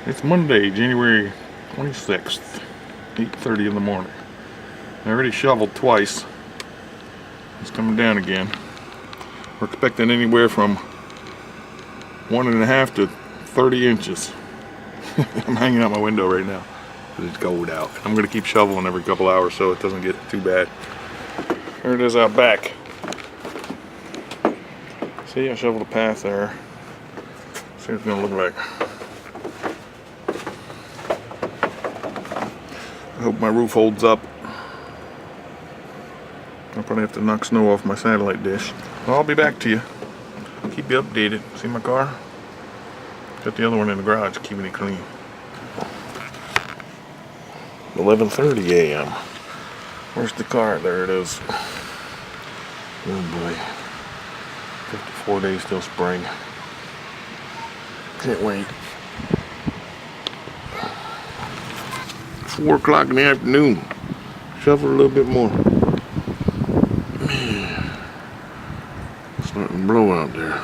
It's Monday, January 26th, 8:30 in the morning. I already shoveled twice. It's coming down again. We're expecting anywhere from 1.5 to 30 inches. I'm hanging out my window right now because it's cold out. I'm going to keep shoveling every couple hours so it doesn't get too bad. There it is out back. See, I shoveled a path there. See what it's going to look like. I hope my roof holds up. I'll probably have to knock snow off my satellite dish. Well, I'll be back to you. Keep you updated. See my car? Got the other one in the garage, keeping it clean. 11:30 a.m. Where's the car? There it is. Oh boy. 54 days till spring. Can't wait. 4 o'clock in the afternoon. Shovel a little bit more. Man, it's starting to blow out there.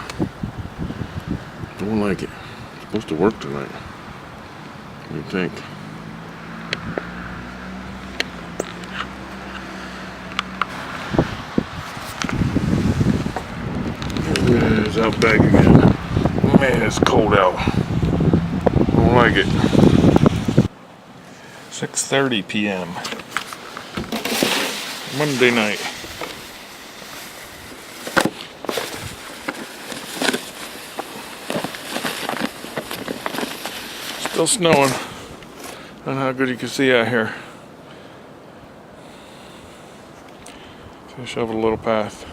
Don't like it. It's supposed to work tonight. What do you think? It's out back again. Man, it's cold out. Don't like it. 6:30 p.m. Monday night. Still snowing. I don't know how good you can see out here. So I shoveled a little path.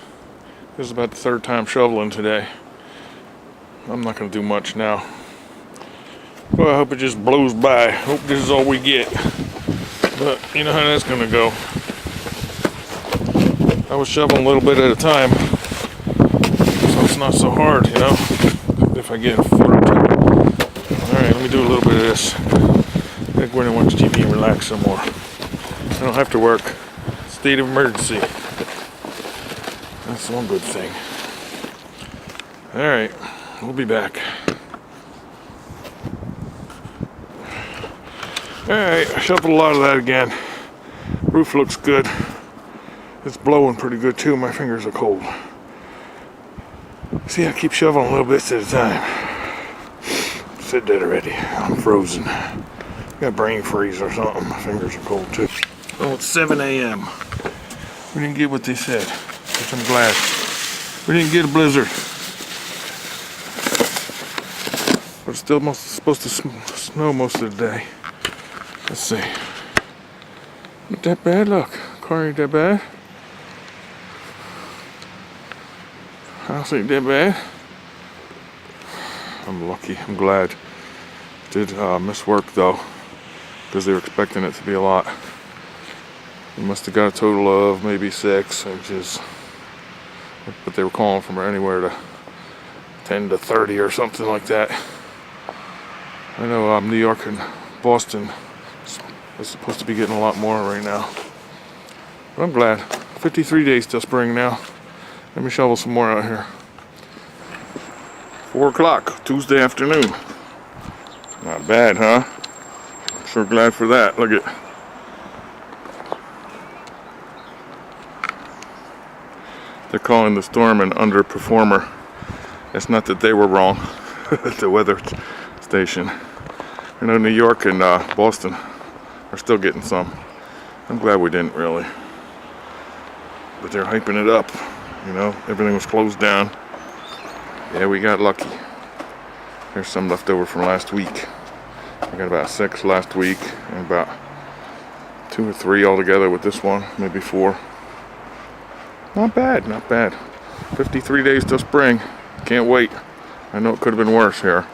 This is about the 3rd time shoveling today. I'm not going to do much now. Well, I hope it just blows by. Hope this is all we get. But you know how that's going to go. I was shoveling a little bit at a time, so it's not so hard, you know, if I get a foot or two. Alright, let me do a little bit of this. I'm going to go in and watch TV and relax some more. I don't have to work. State of emergency. That's one good thing. Alright, we'll be back. Alright, I shoveled a lot of that again. Roof looks good. It's blowing pretty good too. My fingers are cold. See, I keep shoveling a little bit at a time. Said that already. I'm frozen. Got brain freeze or something. My fingers are cold too. Oh, it's 7 a.m. We didn't get what they said, which I'm glad. We didn't get a blizzard. But it's still supposed to snow most of the day. Let's see. Not that bad, look. Car ain't that bad. House ain't that bad. I'm lucky. I'm glad. Did miss work though, because they were expecting it to be a lot. We must have got a total of maybe 6 inches, but they were calling from anywhere to 10 to 30 or something like that. I know New York and Boston is supposed to be getting a lot more right now. But I'm glad. 53 days till spring now. Let me shovel some more out here. 4 o'clock, Tuesday afternoon. Not bad, huh? Sure glad for that. Look at. They're calling the storm an underperformer. It's not that they were wrong. The weather station. I know New York and Boston are still getting some. I'm glad we didn't really. But they're hyping it up. You know, everything was closed down. Yeah, we got lucky. There's some left over from last week. I got about 6 last week and about 2 or 3 altogether with this one, maybe 4. Not bad, not bad. 53 days till spring. Can't wait. I know it could have been worse here.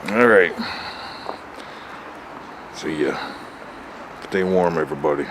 Alright. See ya. Stay warm, everybody.